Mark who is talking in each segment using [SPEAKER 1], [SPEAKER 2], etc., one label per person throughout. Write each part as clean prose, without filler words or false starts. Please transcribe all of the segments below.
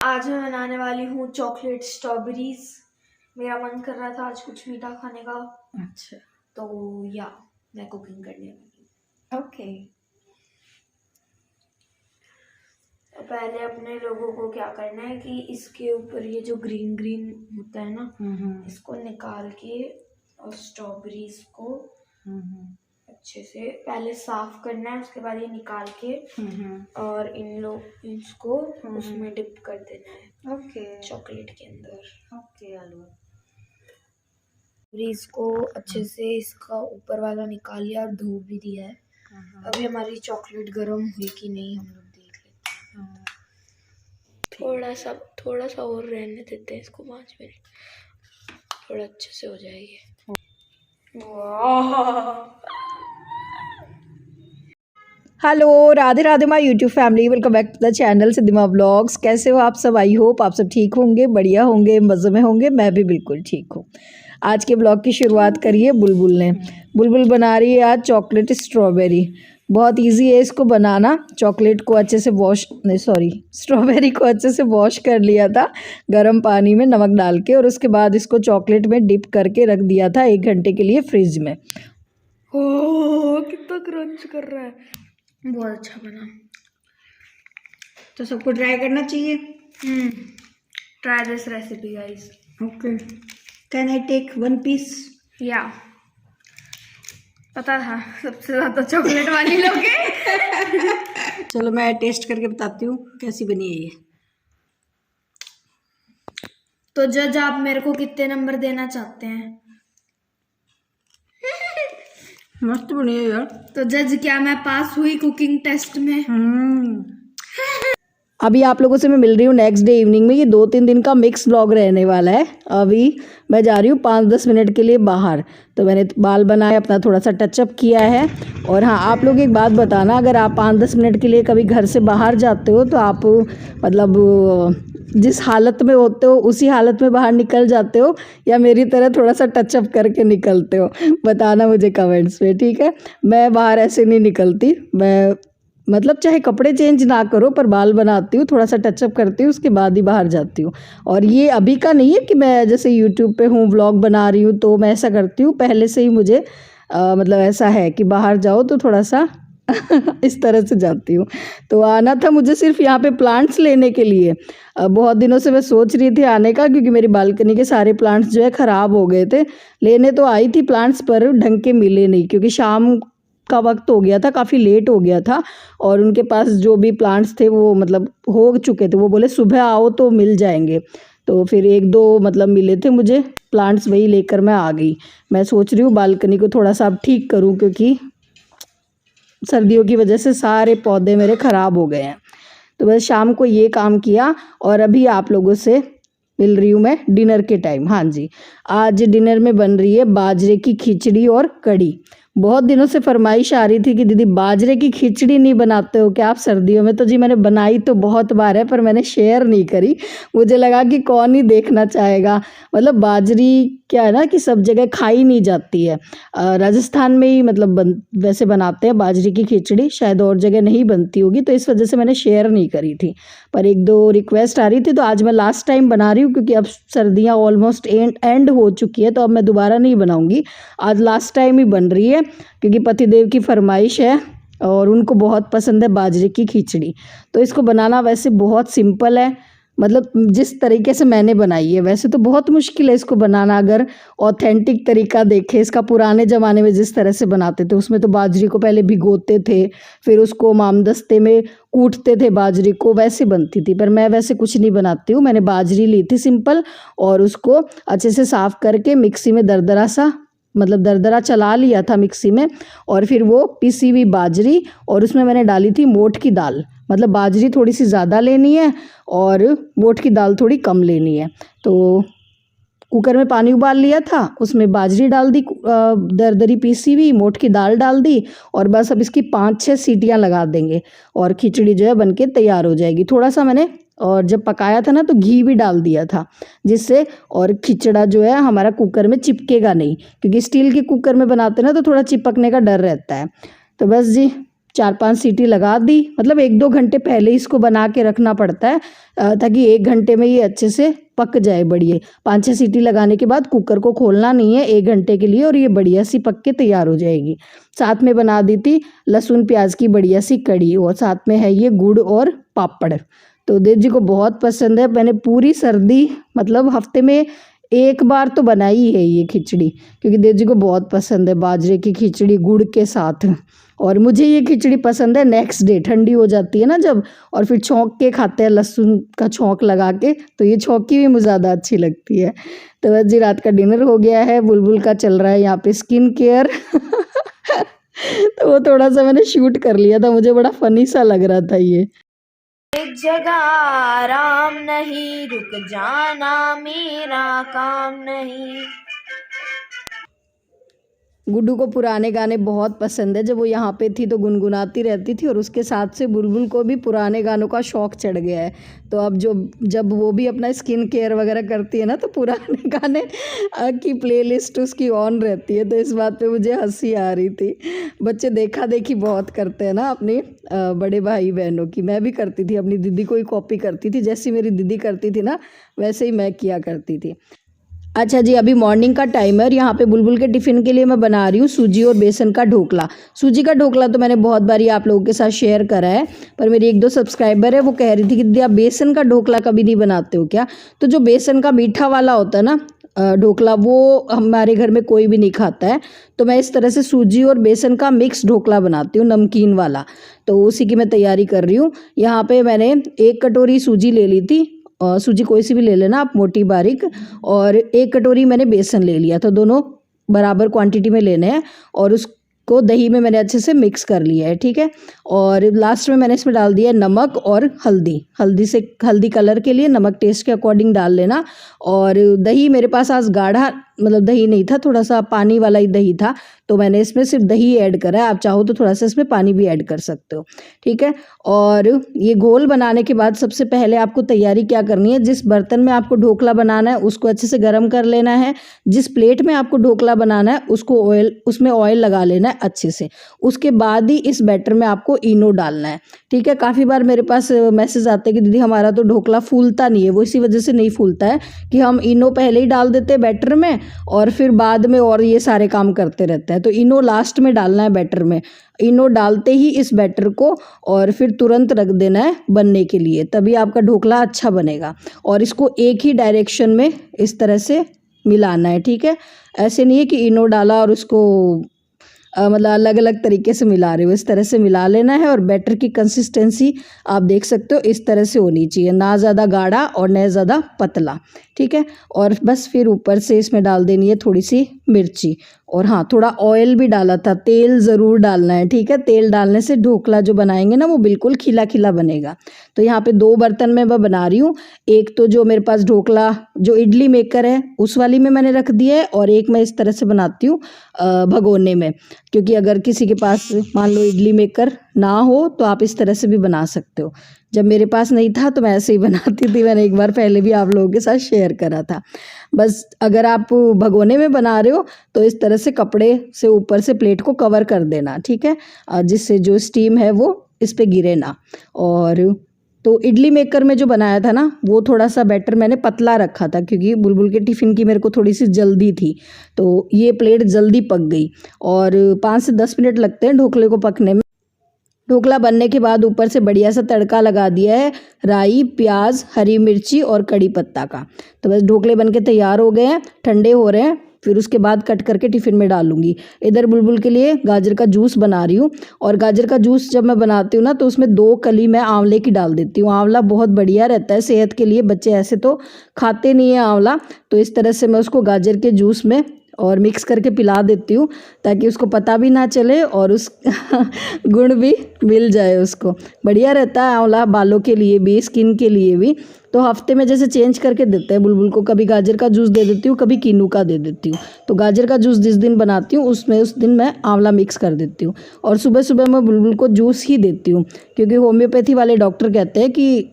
[SPEAKER 1] आज मैं बनाने वाली हूँ चॉकलेट स्ट्रॉबेरीज। मेरा मन कर रहा था आज कुछ मीठा खाने का।
[SPEAKER 2] अच्छा,
[SPEAKER 1] तो या मैं कुकिंग करने वाली हूँ।
[SPEAKER 2] ओके।
[SPEAKER 1] तो पहले अपने लोगों को क्या करना है कि इसके ऊपर ये जो ग्रीन ग्रीन होता है ना, इसको निकाल के और स्ट्रॉबेरीज को अच्छे से पहले साफ करना है। उसके बाद ये निकाल के और इसको उसमें डिप कर देना है।
[SPEAKER 2] ओके,
[SPEAKER 1] चॉकलेट के अंदर।
[SPEAKER 2] ओके आलू।
[SPEAKER 1] इसको अच्छे से इसका ऊपर वाला निकाल लिया और धो भी दिया है। अभी हमारी चॉकलेट गर्म हुई कि नहीं हम लोग देख लेते हैं। थोड़ा सा और रहने देते हैं इसको 5 मिनट, थोड़ा अच्छे से हो जाएगी। वाह!
[SPEAKER 2] Hello, Radhe Radhe my YouTube family, welcome back to the channel Siddhima vlogs. कैसे हो आप सब? आई होप आप सब ठीक होंगे, बढ़िया होंगे, मज़े में होंगे। मैं भी बिल्कुल ठीक हूँ। आज के ब्लॉग की शुरुआत करिए बुलबुल ने। बुलबुल बना रही है आज चॉकलेट स्ट्रॉबेरी। बहुत इजी है इसको बनाना। चॉकलेट को अच्छे से स्ट्रॉबेरी को अच्छे से वॉश कर लिया था गर्म पानी में नमक डाल के, और उसके बाद इसको चॉकलेट में डिप करके रख दिया था 1 घंटे के लिए फ्रिज में।
[SPEAKER 1] ओह कितना क्रंच कर रहा है, बहुत अच्छा बना।
[SPEAKER 2] तो सबको ट्राई करना चाहिए।
[SPEAKER 1] Try this recipe guys.
[SPEAKER 2] Okay, can I take 1 piece?
[SPEAKER 1] या पता था सबसे ज्यादा चॉकलेट वाली लोग हैं।
[SPEAKER 2] चलो मैं टेस्ट करके बताती हूँ कैसी बनी है ये।
[SPEAKER 1] तो जज आप मेरे को कितने नंबर देना चाहते हैं?
[SPEAKER 2] मस्त बनी है यार।
[SPEAKER 1] तो जज क्या मैं पास हुई कुकिंग टेस्ट में?
[SPEAKER 2] अभी आप लोगों से मैं मिल रही हूँ नेक्स्ट डे इवनिंग में। ये 2-3 दिन का मिक्स व्लॉग रहने वाला है। अभी मैं जा रही हूँ 5-10 मिनट के लिए बाहर। तो मैंने बाल बनाए, अपना थोड़ा सा टचअप किया है। और हाँ, आप लोग एक बात बताना, अगर आप 5-10 मिनट के लिए कभी घर से बाहर जाते हो तो आप मतलब जिस हालत में होते हो उसी हालत में बाहर निकल जाते हो, या मेरी तरह थोड़ा सा टचअप करके निकलते हो? बताना मुझे कमेंट्स में, ठीक है? मैं बाहर ऐसे नहीं निकलती। मैं मतलब चाहे कपड़े चेंज ना करो पर बाल बनाती हूँ, थोड़ा सा टचअप करती हूँ, उसके बाद ही बाहर जाती हूँ। और ये अभी का नहीं है कि मैं जैसे यूट्यूब पे हूँ व्लॉग बना रही हूँ तो मैं ऐसा करती हूँ। पहले से ही मुझे मतलब ऐसा है कि बाहर जाओ तो थोड़ा सा इस तरह से जाती हूँ। तो आना था मुझे सिर्फ यहाँ पे प्लांट्स लेने के लिए। बहुत दिनों से मैं सोच रही थी आने का, क्योंकि मेरी बालकनी के सारे प्लांट्स जो है ख़राब हो गए थे। लेने तो आई थी प्लांट्स पर ढंग के मिले नहीं, क्योंकि शाम का वक्त हो गया था, काफ़ी लेट हो गया था। और उनके पास जो भी प्लांट्स थे वो मतलब हो चुके थे। वो बोले सुबह आओ तो मिल जाएंगे। तो फिर 1-2 मतलब मिले थे मुझे प्लांट्स, वही लेकर मैं आ गई। मैं सोच रही हूँ बालकनी को थोड़ा सा अब ठीक करूँ, क्योंकि सर्दियों की वजह से सारे पौधे मेरे ख़राब हो गए हैं। तो बस शाम को ये काम किया और अभी आप लोगों से मिल रही हूँ मैं डिनर के टाइम। हाँ जी, आज डिनर में बन रही है बाजरे की खिचड़ी और कढ़ी। बहुत दिनों से फरमाइश आ रही थी कि दीदी बाजरे की खिचड़ी नहीं बनाते हो क्या आप सर्दियों में? तो जी मैंने बनाई तो बहुत बार है, पर मैंने शेयर नहीं करी। मुझे लगा कि कौन ही देखना चाहेगा। मतलब बाजरी क्या है ना कि सब जगह खाई नहीं जाती है। राजस्थान में ही मतलब वैसे बनाते हैं बाजरे की खिचड़ी, शायद और जगह नहीं बनती होगी, तो इस वजह से मैंने शेयर नहीं करी थी। पर 1-2 रिक्वेस्ट आ रही थी तो आज मैं लास्ट टाइम बना रही हूँ, क्योंकि अब सर्दियाँ ऑलमोस्ट एंड हो चुकी है, तो अब मैं दोबारा नहीं बनाऊँगी। आज लास्ट टाइम ही बन रही है, क्योंकि पतिदेव की फरमाइश है और उनको बहुत पसंद है बाजरे की खिचड़ी। तो इसको बनाना वैसे बहुत सिंपल है, मतलब जिस तरीके से मैंने बनाई है। वैसे तो बहुत मुश्किल है इसको बनाना, अगर ऑथेंटिक तरीका देखें इसका। पुराने ज़माने में जिस तरह से बनाते थे उसमें तो बाजरे को पहले भिगोते थे, फिर उसको मामदस्ते में कूटते थे बाजरे को, वैसे बनती थी। पर मैं वैसे कुछ नहीं बनाती हूँ। मैंने बाजरी ली थी सिंपल, और उसको अच्छे से साफ़ करके मिक्सी में दरदरा सा मतलब दरदरा चला लिया था मिक्सी में। और फिर वो पिसी हुई बाजरी, और उसमें मैंने डाली थी मोठ की दाल। मतलब बाजरी थोड़ी सी ज़्यादा लेनी है और मोठ की दाल थोड़ी कम लेनी है। तो कुकर में पानी उबाल लिया था, उसमें बाजरी डाल दी, दरदरी पीसी हुई मोठ की दाल डाल दी, और बस अब इसकी 5-6 सीटियां लगा देंगे और खिचड़ी जो है बनके तैयार हो जाएगी। थोड़ा सा मैंने और जब पकाया था ना तो घी भी डाल दिया था, जिससे और खिचड़ा जो है हमारा कुकर में चिपकेगा नहीं, क्योंकि स्टील के कुकर में बनाते ना तो थोड़ा चिपकने का डर रहता है। तो बस जी 4-5 सीटी लगा दी, मतलब 1-2 घंटे पहले इसको बना के रखना पड़ता है ताकि 1 घंटे में ये अच्छे से पक जाए बढ़िया। 5-6 सीटी लगाने के बाद कुकर को खोलना नहीं है 1 घंटे के लिए और ये बढ़िया सी पक के तैयार हो जाएगी। साथ में बना दी थी लहसुन प्याज की बढ़िया सी कड़ी और साथ में है ये गुड़ और पापड़। तो देव जी को बहुत पसंद है। मैंने पूरी सर्दी मतलब हफ्ते में 1 बार तो बनाई है ये खिचड़ी, क्योंकि देव जी को बहुत पसंद है बाजरे की खिचड़ी गुड़ के साथ। और मुझे ये खिचड़ी पसंद है नेक्स्ट डे, ठंडी हो जाती है ना जब, और फिर छौंक के खाते हैं लहसुन का छौंक लगा के, तो ये छौंकी भी मुझे ज़्यादा अच्छी लगती है। तो बस जी रात का डिनर हो गया है। बुलबुल का चल रहा है यहाँ पे स्किन केयर तो वो थोड़ा सा मैंने शूट कर लिया था, मुझे बड़ा फनी सा लग रहा था ये।
[SPEAKER 1] एक जगह आराम नहीं, रुक जाना मेरा काम नहीं।
[SPEAKER 2] गुड्डू को पुराने गाने बहुत पसंद है। जब वो यहाँ पे थी तो गुनगुनाती रहती थी और उसके साथ से बुलबुल को भी पुराने गानों का शौक़ चढ़ गया है। तो अब जब वो भी अपना स्किन केयर वगैरह करती है ना तो पुराने गाने की प्लेलिस्ट उसकी ऑन रहती है। तो इस बात पे मुझे हंसी आ रही थी। बच्चे देखा देखी बहुत करते हैं ना अपने बड़े भाई बहनों की। मैं भी करती थी, अपनी दीदी को ही कॉपी करती थी, जैसी मेरी दीदी करती थी ना वैसे ही मैं किया करती थी। अच्छा जी, अभी मॉर्निंग का टाइम है और यहाँ पे बुलबुल के टिफ़िन के लिए मैं बना रही हूँ सूजी और बेसन का ढोकला। सूजी का ढोकला तो मैंने बहुत बारी आप लोगों के साथ शेयर करा है, पर मेरी 1-2 सब्सक्राइबर है वो कह रही थी कि दीदी आप बेसन का ढोकला कभी नहीं बनाते हो क्या? तो जो बेसन का मीठा वाला होता है ना ढोकला, वो हमारे घर में कोई भी नहीं खाता है। तो मैं इस तरह से सूजी और बेसन का मिक्स ढोकला बनाती हूँ, नमकीन वाला। तो उसी की मैं तैयारी कर रही हूँ। यहाँ पे मैंने 1 कटोरी सूजी ले ली थी, सूजी कोई सी भी ले लेना आप, मोटी बारीक, और 1 कटोरी मैंने बेसन ले लिया। तो दोनों बराबर क्वांटिटी में लेने हैं और उसको दही में मैंने अच्छे से मिक्स कर लिया है, ठीक है। और लास्ट में मैंने इसमें डाल दिया नमक और हल्दी कलर के लिए, नमक टेस्ट के अकॉर्डिंग डाल लेना। और दही मेरे पास आज गाढ़ा मतलब दही नहीं था, थोड़ा सा पानी वाला ही दही था, तो मैंने इसमें सिर्फ दही ऐड करा है। आप चाहो तो थोड़ा सा इसमें पानी भी ऐड कर सकते हो, ठीक है। और ये घोल बनाने के बाद सबसे पहले आपको तैयारी क्या करनी है, जिस बर्तन में आपको ढोकला बनाना है उसको अच्छे से गर्म कर लेना है। जिस प्लेट में आपको ढोकला बनाना है उसमें ऑयल लगा लेना है अच्छे से। उसके बाद ही इस बैटर में आपको इनो डालना है, ठीक है। काफ़ी बार मेरे पास मैसेज आते हैं कि दीदी हमारा तो ढोकला फूलता नहीं है। वो इसी वजह से नहीं फूलता है कि हम इनो पहले ही डाल देते हैं बैटर में और फिर बाद में और ये सारे काम करते रहते हैं। तो इनो लास्ट में डालना है बैटर में। इनो डालते ही इस बैटर को और फिर तुरंत रख देना है बनने के लिए, तभी आपका ढोकला अच्छा बनेगा। और इसको एक ही डायरेक्शन में इस तरह से मिलाना है, ठीक है। ऐसे नहीं है कि इनो डाला और उसको मतलब अलग अलग तरीके से मिला रहे हो, इस तरह से मिला लेना है। और बैटर की कंसिस्टेंसी आप देख सकते हो इस तरह से होनी चाहिए, ना ज़्यादा गाढ़ा और ना ज़्यादा पतला, ठीक है। और बस फिर ऊपर से इसमें डाल देनी है थोड़ी सी मिर्ची। और हाँ, थोड़ा ऑयल भी डाला था, तेल ज़रूर डालना है, ठीक है। तेल डालने से ढोकला जो बनाएंगे ना वो बिल्कुल खिला खिला बनेगा। तो यहाँ पे 2 बर्तन में मैं बना रही हूँ। एक तो जो मेरे पास ढोकला जो इडली मेकर है उस वाली में मैंने रख दिया है, और एक मैं इस तरह से बनाती हूँ भगोने में, क्योंकि अगर किसी के पास मान लो इडली मेकर ना हो तो आप इस तरह से भी बना सकते हो। जब मेरे पास नहीं था तो मैं ऐसे ही बनाती थी, मैंने एक बार पहले भी आप लोगों के साथ शेयर करा था। बस अगर आप भगोने में बना रहे हो तो इस तरह से कपड़े से ऊपर से प्लेट को कवर कर देना, ठीक है, जिससे जो स्टीम है वो इस पे गिरे ना। और तो इडली मेकर में जो बनाया था ना वो थोड़ा सा बैटर मैंने पतला रखा था, क्योंकि बुलबुल के टिफ़िन की मेरे को थोड़ी सी जल्दी थी, तो ये प्लेट जल्दी पक गई। और 5 से 10 मिनट लगते हैं ढोकले को पकने में। ढोकला बनने के बाद ऊपर से बढ़िया सा तड़का लगा दिया है, राई, प्याज, हरी मिर्ची और कड़ी पत्ता का। तो बस ढोकले बनके तैयार हो गए हैं, ठंडे हो रहे हैं, फिर उसके बाद कट करके टिफ़िन में डालूंगी। इधर बुलबुल के लिए गाजर का जूस बना रही हूँ। और गाजर का जूस जब मैं बनाती हूँ ना तो उसमें 2 कली मैं आंवले की डाल देती हूँ। आंवला बहुत बढ़िया रहता है सेहत के लिए, बच्चे ऐसे तो खाते नहीं है आंवला, तो इस तरह से मैं उसको गाजर के जूस में और मिक्स करके पिला देती हूँ, ताकि उसको पता भी ना चले और उस गुण भी मिल जाए उसको। बढ़िया रहता है आंवला, बालों के लिए भी, स्किन के लिए भी। तो हफ्ते में जैसे चेंज करके देते हैं बुलबुल को, कभी गाजर का जूस दे देती हूँ, कभी कीनू का दे देती हूँ। तो गाजर का जूस जिस दिन बनाती हूँ उस दिन मैं आंवला मिक्स कर देती हूँ। और सुबह सुबह मैं बुलबुल को जूस ही देती हूँ, क्योंकि होम्योपैथी वाले डॉक्टर कहते हैं कि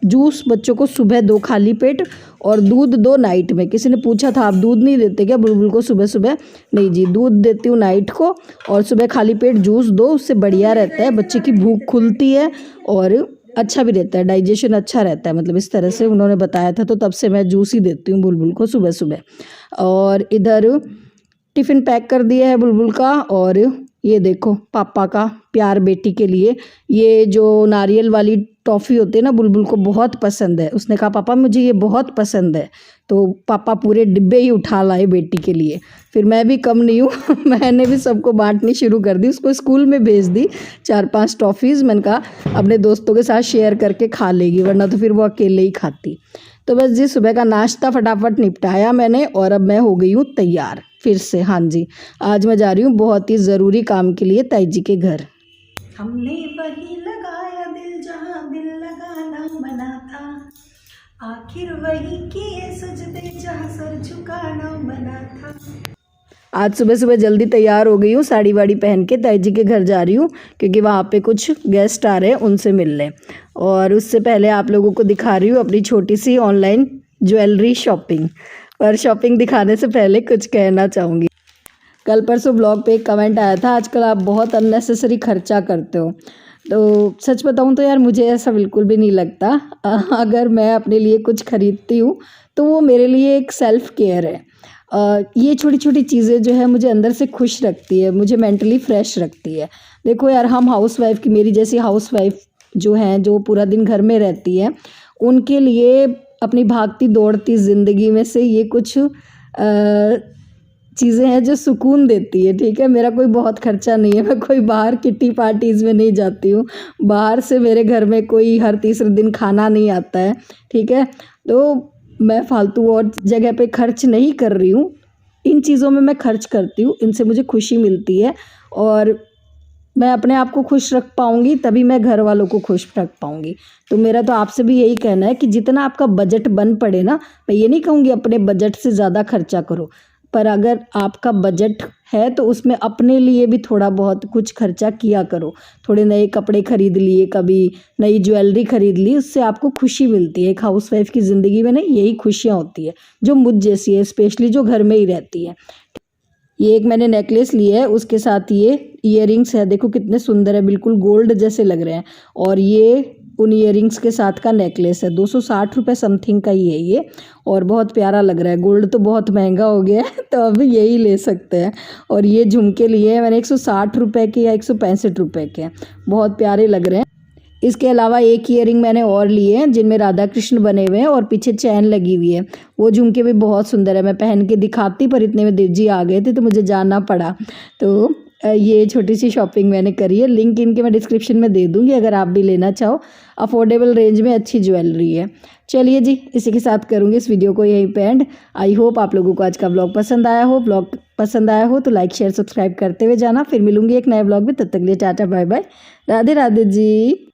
[SPEAKER 2] जूस बच्चों को सुबह दो खाली पेट, और दूध दो नाइट में। किसी ने पूछा था आप दूध नहीं देते क्या बुलबुल को सुबह सुबह? नहीं जी, दूध देती हूँ नाइट को, और सुबह खाली पेट जूस दो, उससे बढ़िया रहता है, बच्चे की भूख खुलती है और अच्छा भी रहता है, डाइजेशन अच्छा रहता है, मतलब इस तरह से उन्होंने बताया था। तो तब से मैं जूस ही देती हूँ बुलबुल को सुबह सुबह। और इधर टिफ़िन पैक कर दिया है बुलबुल का। और ये देखो पापा का प्यार बेटी के लिए, ये जो नारियल वाली टॉफ़ी होती है ना, बुलबुल को बहुत पसंद है। उसने कहा पापा मुझे ये बहुत पसंद है, तो पापा पूरे डिब्बे ही उठा लाए बेटी के लिए। फिर मैं भी कम नहीं हूँ मैंने भी सबको बांटनी शुरू कर दी, उसको स्कूल में भेज दी 4-5 टॉफ़ीज़। मैंने कहा अपने दोस्तों के साथ शेयर करके खा लेगी, वरना तो फिर वो अकेले ही खाती। तो बस जी सुबह का नाश्ता फटाफट निपटाया मैंने, और अब मैं हो गई हूँ तैयार फिर से। हाँ जी, आज मैं जा रही हूँ बहुत ही ज़रूरी काम के लिए ताई जी के घर।
[SPEAKER 3] हमने वही लगाया दिल जहाँ दिल लगाना बना था, आखिर वही किए सजदे जहाँ सर झुकाना बना था।
[SPEAKER 2] आज सुबह सुबह जल्दी तैयार हो गई हूँ, साड़ी वाड़ी पहन के ताई जी के घर जा रही हूँ, क्योंकि वहाँ पे कुछ गेस्ट आ रहे हैं, उनसे मिलने। और उससे पहले आप लोगों को दिखा रही हूँ अपनी छोटी सी ऑनलाइन ज्वेलरी शॉपिंग। और शॉपिंग दिखाने से पहले कुछ कहना चाहूँगी। कल परसों ब्लॉग पे एक कमेंट आया था, आजकल आप बहुत अननेसेसरी खर्चा करते हो। तो सच बताऊँ तो यार मुझे ऐसा बिल्कुल भी नहीं लगता। अगर मैं अपने लिए कुछ खरीदती हूँ तो वो मेरे लिए एक सेल्फ़ केयर है। ये छोटी छोटी चीज़ें जो है मुझे अंदर से खुश रखती है, मुझे मेंटली फ्रेश रखती है। देखो यार, हम हाउसवाइफ की, मेरी जैसी हाउसवाइफ जो हैं, जो पूरा दिन घर में रहती है, उनके लिए अपनी भागती दौड़ती ज़िंदगी में से ये कुछ चीज़ें हैं जो सुकून देती है। ठीक है, मेरा कोई बहुत खर्चा नहीं है, मैं कोई बाहर किट्टी पार्टीज़ में नहीं जाती हूँ, बाहर से मेरे घर में कोई हर तीसरे दिन खाना नहीं आता है। ठीक है, तो मैं फालतू और जगह पे खर्च नहीं कर रही हूँ, इन चीज़ों में मैं खर्च करती हूँ, इनसे मुझे खुशी मिलती है। और मैं अपने आप को खुश रख पाऊँगी तभी मैं घर वालों को खुश रख पाऊँगी। तो मेरा तो आपसे भी यही कहना है कि जितना आपका बजट बन पड़े ना, मैं ये नहीं कहूँगी अपने बजट से ज़्यादा खर्चा करो, पर अगर आपका बजट है तो उसमें अपने लिए भी थोड़ा बहुत कुछ खर्चा किया करो। थोड़े नए कपड़े खरीद लिए, कभी नई ज्वेलरी खरीद ली, उससे आपको खुशी मिलती है। एक हाउसवाइफ की ज़िंदगी में ना यही खुशियाँ होती है, जो मुझ जैसी है, स्पेशली जो घर में ही रहती है। ये एक मैंने नेकलेस लिया है, उसके साथ ये इयररिंग्स है, देखो कितने सुंदर है, बिल्कुल गोल्ड जैसे लग रहे हैं। और ये उन इयररिंग्स के साथ का नेकलेस है, 260 रुपये समथिंग का ही है ये, और बहुत प्यारा लग रहा है। गोल्ड तो बहुत महंगा हो गया है तो अभी यही ले सकते हैं। और ये झुमके लिए हैं मैंने 160 रुपये के या 165 रुपये के, बहुत प्यारे लग रहे हैं। इसके अलावा एक ईयरिंग मैंने और लिए हैं जिनमें राधा कृष्ण बने हुए हैं और पीछे चैन लगी हुई है, वो झुमके भी बहुत सुंदर है। मैं पहन के दिखाती, पर इतने में देव जी आ गए थे तो मुझे जाना पड़ा। तो ये छोटी सी शॉपिंग मैंने करी है, लिंक इनके मैं डिस्क्रिप्शन में दे दूँगी अगर आप भी लेना चाहो। अफोर्डेबल रेंज में अच्छी ज्वेलरी है। चलिए जी, इसी के साथ करूँगी इस वीडियो को यहीं पे एंड। आई होप आप लोगों को आज का ब्लॉग पसंद आया हो। ब्लॉग पसंद आया हो तो लाइक शेयर सब्सक्राइब करते हुए जाना। फिर मिलूंगी एक नए ब्लॉग में, तब तक के लिए tata bye bye, Radhe Radhe जी।